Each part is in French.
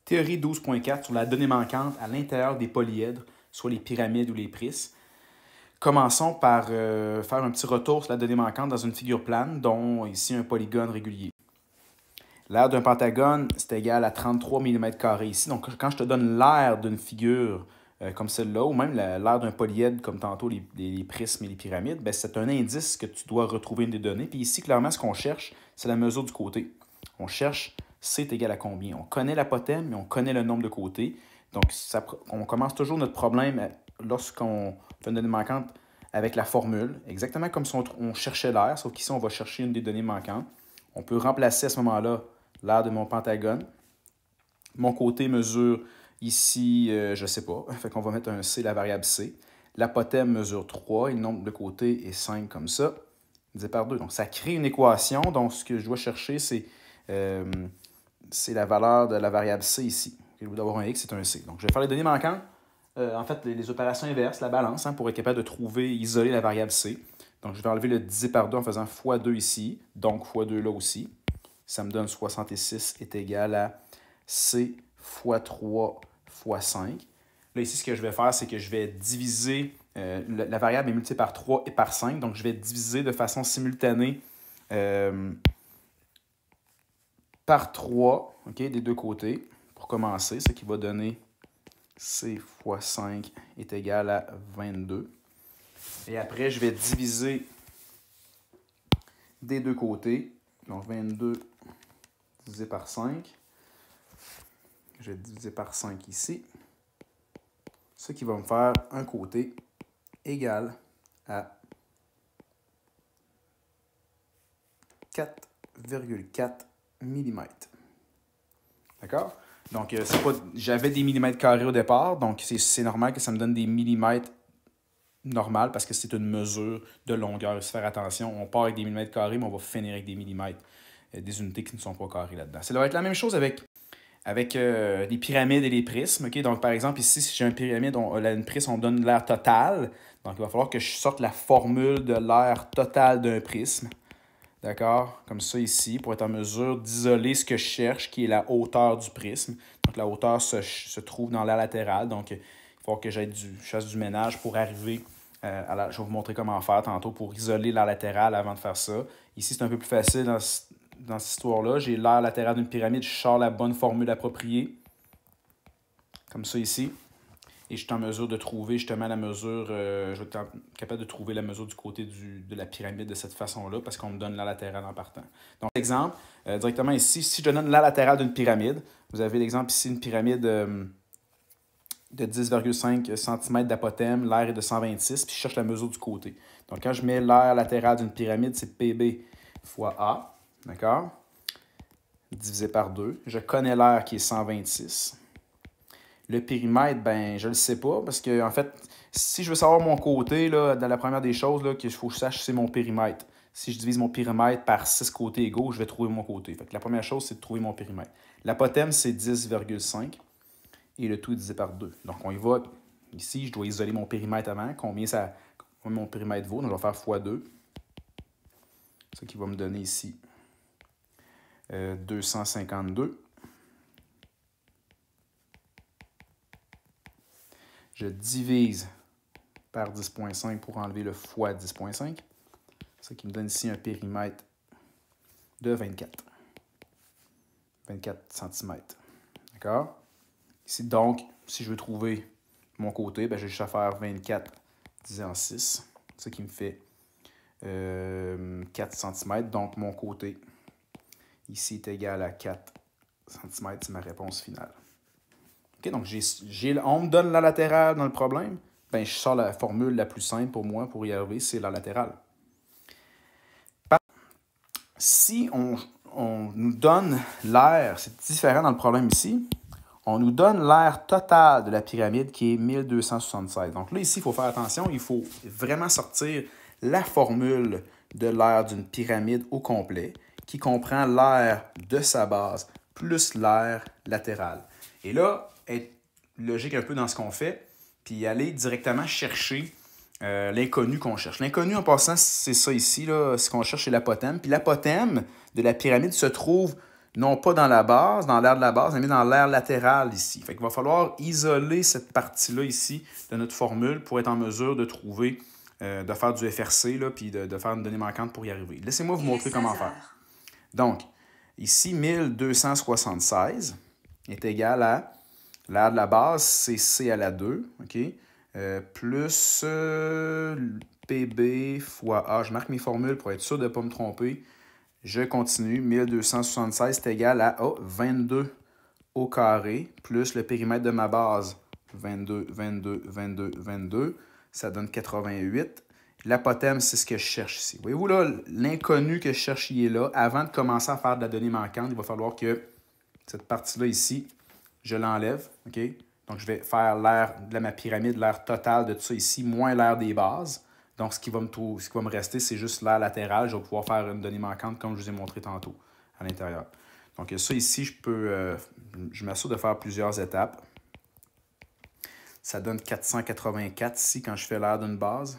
Théorie 12.4 sur la donnée manquante à l'intérieur des polyèdres, soit les pyramides ou les prismes. Commençons par faire un petit retour sur la donnée manquante dans une figure plane, dont ici un polygone régulier. L'aire d'un pentagone, c'est égal à 33 mm² ici. Donc, quand je te donne l'aire d'une figure comme celle-là, ou même l'aire d'un polyèdre, comme tantôt les prismes et les pyramides, c'est un indice que tu dois retrouver une des données. Puis ici, clairement, ce qu'on cherche, c'est la mesure du côté. On cherche C est égal à combien. On connaît l'apothème, mais on connaît le nombre de côtés. Donc, on commence toujours notre problème lorsqu'on fait une donnée manquante avec la formule, exactement comme si on cherchait l'aire, sauf qu'ici, on va chercher une des données manquantes. On peut remplacer à ce moment-là l'aire de mon pentagone. Mon côté mesure ici, je ne sais pas, fait qu'on va mettre un C, la variable C. L'apothème mesure 3 et le nombre de côtés est 5 comme ça, divisé par 2. Donc, ça crée une équation. Donc, ce que je dois chercher, c'est la valeur de la variable C ici. Au lieu d'avoir un X, c'est un C. Donc, je vais faire les données manquantes. En fait, les opérations inverses, la balance, pour être capable de trouver, isoler la variable C. Donc, je vais enlever le divisé par 2 en faisant x2 ici, donc x2 là aussi. Ça me donne 66 est égal à C fois 3 fois 5. Là, ici, ce que je vais faire, c'est que je vais diviser, la variable est multipliée par 3 et par 5, donc je vais diviser de façon simultanée par 3, okay, des deux côtés, pour commencer, ce qui va donner C fois 5 est égal à 22. Et après, je vais diviser des deux côtés, donc 22 divisé par 5. Je vais diviser par 5 ici. Ce qui va me faire un côté égal à 4,4 mm. D'accord? Donc, j'avais des millimètres carrés au départ, donc c'est normal que ça me donne des millimètres normal parce que c'est une mesure de longueur. Il faut faire attention, on part avec des millimètres carrés, mais on va finir avec des millimètres, des unités qui ne sont pas carrées là-dedans. Ça va être la même chose avec les pyramides et les prismes. Okay? Donc, par exemple, ici, si j'ai une pyramide, une prisme, on donne l'aire totale. Donc, il va falloir que je sorte la formule de l'aire totale d'un prisme. D'accord? Comme ça ici, pour être en mesure d'isoler ce que je cherche, qui est la hauteur du prisme. Donc, la hauteur se trouve dans l'aire latérale. Donc, il faut que je fasse du ménage pour arriver je vais vous montrer comment faire tantôt pour isoler l'aire latérale avant de faire ça. Ici, c'est un peu plus facile dans cette histoire-là. J'ai l'aire latérale d'une pyramide, je sors la bonne formule appropriée. Comme ça ici. Et je suis en mesure de trouver justement la mesure, je vais être capable de trouver la mesure du côté de la pyramide de cette façon-là parce qu'on me donne la latérale en partant. Donc, exemple, directement ici, si je donne la latérale d'une pyramide, vous avez l'exemple ici, une pyramide de 10,5 cm d'apothème, l'aire est de 126, puis je cherche la mesure du côté. Donc, quand je mets l'aire latérale d'une pyramide, c'est PB fois A, d'accord? Divisé par 2. Je connais l'aire qui est 126. Le périmètre, je ne le sais pas, parce que, en fait, si je veux savoir mon côté, là, dans la première des choses, qu'il faut que je sache, c'est mon périmètre. Si je divise mon périmètre par 6 côtés égaux, je vais trouver mon côté. Fait que la première chose, c'est de trouver mon périmètre. L'apothème, c'est 10,5 et le tout est divisé par 2. Donc, on y va. Ici, je dois isoler mon périmètre avant. Combien mon périmètre vaut? Donc, je vais faire x2. Ce qui va me donner ici 252. Je divise par 10,5 pour enlever le fois 10,5. Ce qui me donne ici un périmètre de 24 cm. D'accord? Ici, donc, si je veux trouver mon côté, j'ai juste à faire 24 divisé en 6. Ce qui me fait 4 cm. Donc, mon côté ici est égal à 4 cm. C'est ma réponse finale. Okay, donc, on me donne la latérale dans le problème. Je sors la formule la plus simple pour moi pour y arriver, c'est la latérale. Si on nous donne l'aire, c'est différent dans le problème ici, on nous donne l'aire totale de la pyramide qui est 1276. Donc là, ici, il faut faire attention, il faut vraiment sortir la formule de l'aire d'une pyramide au complet qui comprend l'aire de sa base plus l'aire latérale. Et là, être logique un peu dans ce qu'on fait, puis aller directement chercher l'inconnu qu'on cherche. L'inconnu, en passant, c'est ça ici, là, ce qu'on cherche, c'est l'apothème. Puis l'apothème de la pyramide se trouve non pas dans la base, dans l'aire de la base, mais dans l'aire latérale ici. Fait qu'il va falloir isoler cette partie-là ici de notre formule pour être en mesure de trouver, de faire du FRC, là, puis de faire une donnée manquante pour y arriver. Laissez-moi vous montrer comment faire. Donc, ici, 1276 est égal à l'aire de la base, c'est C à la 2, OK? Plus PB fois A. Je marque mes formules pour être sûr de ne pas me tromper. Je continue. 1276 est égal à 22 au carré plus le périmètre de ma base. 22, 22, 22, 22. Ça donne 88. L'apothème, c'est ce que je cherche ici. Voyez-vous là, l'inconnu que je cherche, il est là. Avant de commencer à faire de la donnée manquante, il va falloir que cette partie-là ici, je l'enlève. OK? Donc, je vais faire l'aire de ma pyramide, l'aire totale de tout ça ici, moins l'aire des bases. Donc, ce qui va me rester, c'est juste l'aire latérale. Je vais pouvoir faire une donnée manquante comme je vous ai montré tantôt à l'intérieur. Donc, ça ici, je m'assure de faire plusieurs étapes. Ça donne 484 ici quand je fais l'aire d'une base.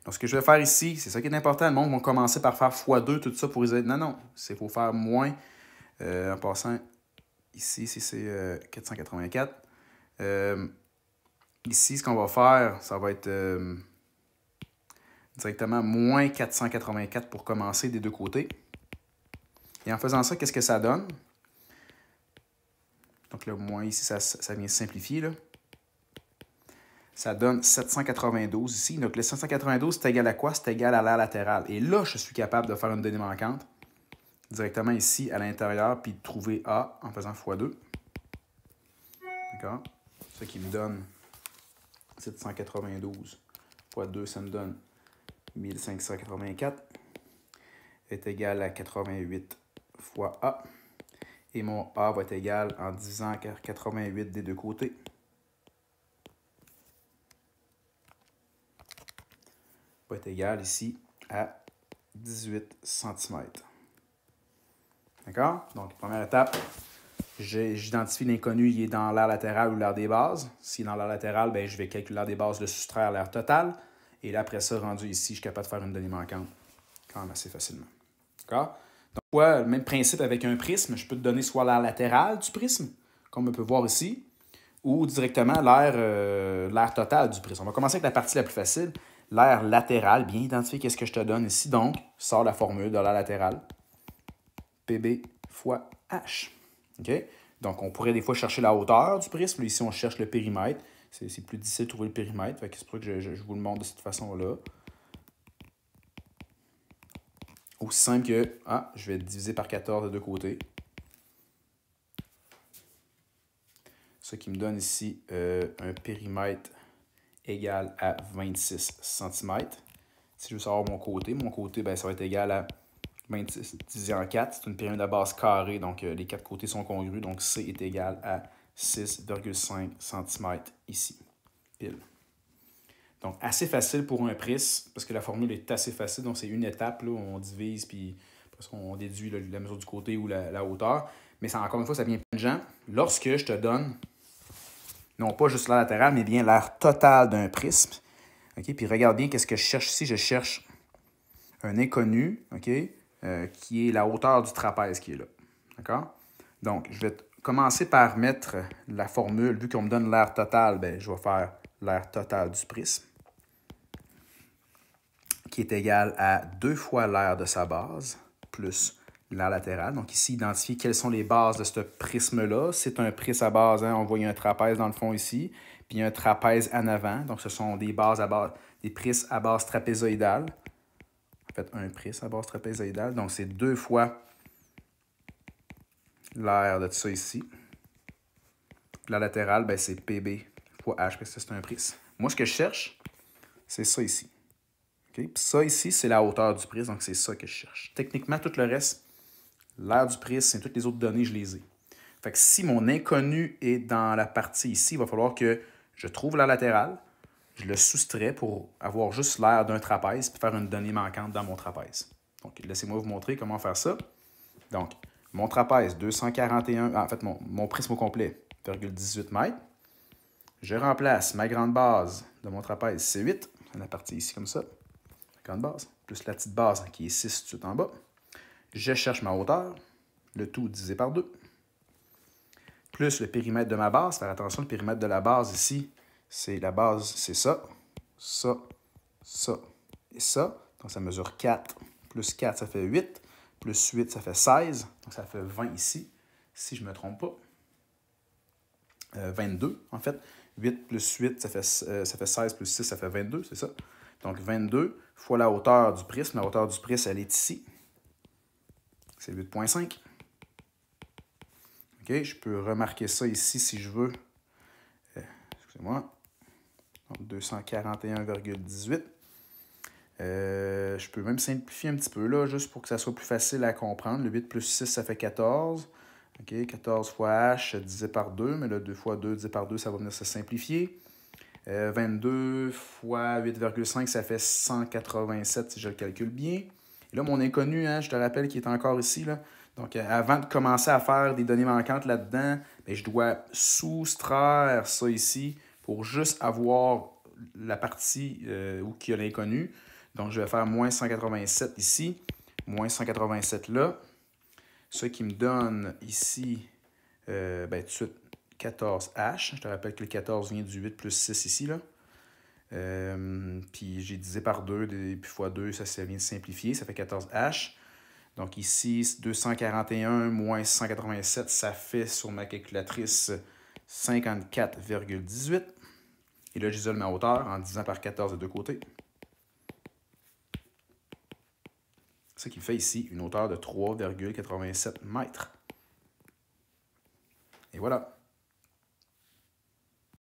Donc, ce que je vais faire ici, c'est ça qui est important. Le monde va commencer par faire x2, tout ça pour les aider. Non, non, il faut faire moins. En passant, ici c'est 484. Ici, ce qu'on va faire, ça va être directement moins 484 pour commencer des deux côtés. Et en faisant ça, qu'est-ce que ça donne? Donc le moins ici, ça vient simplifier, là. Ça donne 792 ici. Donc le 792, c'est égal à quoi? C'est égal à l'aire latérale. Et là, je suis capable de faire une donnée manquante directement ici à l'intérieur, puis de trouver A en faisant x2. D'accord? Ce qui me donne 792 fois 2, ça me donne 1584 est égal à 88 fois A. Et mon A va être égal en divisant 88 des deux côtés. Va être égal ici à 18 cm. D'accord? Donc, première étape, j'identifie l'inconnu, il est dans l'aire latérale ou l'aire des bases. S'il est dans l'aire latérale, ben, je vais calculer l'aire des bases, le soustraire à l'aire totale. Et là, après ça, rendu ici, je suis capable de faire une donnée manquante quand même assez facilement. D'accord? Donc, le même principe avec un prisme, je peux te donner soit l'aire latérale du prisme, comme on peut voir ici, ou directement l'aire totale du prisme. On va commencer avec la partie la plus facile. L'aire latérale, bien identifié, qu'est-ce que je te donne ici? Donc, sors la formule de l'aire latérale. PB fois H. OK? Donc, on pourrait des fois chercher la hauteur du prisme. Ici, on cherche le périmètre. C'est plus difficile de trouver le périmètre. C'est pour ça que je vous le montre de cette façon-là. Aussi simple que, je vais diviser par 14 de deux côtés. Ce qui me donne ici un périmètre égal à 26 cm. Si je veux savoir mon côté, ben, ça va être égal à 26 divisé en 4. C'est une pyramide à base carrée, donc les quatre côtés sont congrus. Donc C est égal à 6,5 cm ici. Pile. Donc, assez facile pour un prisme, parce que la formule est assez facile. Donc, c'est une étape, là, où on divise, puis on déduit là, la mesure du côté ou la hauteur. Mais ça, encore une fois, ça vient plein de gens. Lorsque je te donne, non pas juste l'aire latérale, mais bien l'aire totale d'un prisme. OK? Puis regarde bien qu'est-ce que je cherche ici. Je cherche un inconnu, OK? Qui est la hauteur du trapèze qui est là. D'accord? Donc, je vais commencer par mettre la formule. Vu qu'on me donne l'aire totale, ben, je vais faire l'aire totale du prisme, qui est égal à 2 fois l'aire de sa base, plus l'aire latérale. Donc ici, identifier quelles sont les bases de ce prisme-là. C'est un prisme à base, hein, on voit il y a un trapèze dans le fond ici, puis il y a un trapèze en avant. Donc ce sont des bases à base, des prismes à base trapézoïdale. En fait, un prisme à base trapézoïdale. Donc c'est 2 fois l'aire de ça ici. La latérale, ben, c'est PB fois H, parce que c'est un prisme. Moi, ce que je cherche, c'est ça ici. Okay? Puis ça ici, c'est la hauteur du prisme, donc c'est ça que je cherche. Techniquement, tout le reste, l'aire du prisme et toutes les autres données, je les ai. Fait que si mon inconnu est dans la partie ici, il va falloir que je trouve la latérale, je le soustrais pour avoir juste l'aire d'un trapèze, puis faire une donnée manquante dans mon trapèze. Donc, laissez-moi vous montrer comment faire ça. Donc, mon trapèze, 241, en fait, mon prisme au complet, 0,18 mètres. Je remplace ma grande base de mon trapèze, c'est 8, la partie ici comme ça. Grande base, plus la petite base qui est 6 tout de suite en bas. Je cherche ma hauteur, le tout divisé par 2. Plus le périmètre de ma base. Faire attention, le périmètre de la base ici, c'est la base, c'est ça, ça, ça et ça. Donc ça mesure 4. Plus 4, ça fait 8. Plus 8, ça fait 16. Donc ça fait 20 ici, si je ne me trompe pas. 22, en fait. 8 plus 8, ça fait 16 plus 6, ça fait 22, c'est ça. Donc 22 fois la hauteur du prisme. La hauteur du prisme, elle est ici. C'est 8,5. OK, je peux remarquer ça ici si je veux. Excusez-moi. 241,18. Je peux même simplifier un petit peu là, juste pour que ça soit plus facile à comprendre. Le 8 plus 6, ça fait 14. OK, 14 fois h divisé par 2, mais là, 2 fois 2 divisé par 2, ça va venir se simplifier. 22 fois 8,5, ça fait 187 si je le calcule bien. Et là, mon inconnu, hein, je te rappelle qu'il est encore ici, là. Donc, avant de commencer à faire des données manquantes là-dedans, je dois soustraire ça ici pour juste avoir la partie où il y a l'inconnu. Donc, je vais faire moins 187 ici, moins 187 là. Ce qui me donne ici, tout de suite, 14H. Je te rappelle que le 14 vient du 8 plus 6 ici, là. Puis j'ai divisé par 2, puis fois 2, ça vient de simplifier, ça fait 14H. Donc ici, 241 moins 187, ça fait sur ma calculatrice 54,18. Et là, j'isole ma hauteur en divisant par 14 de deux côtés. Ce qui fait ici une hauteur de 3,87 mètres. Et voilà.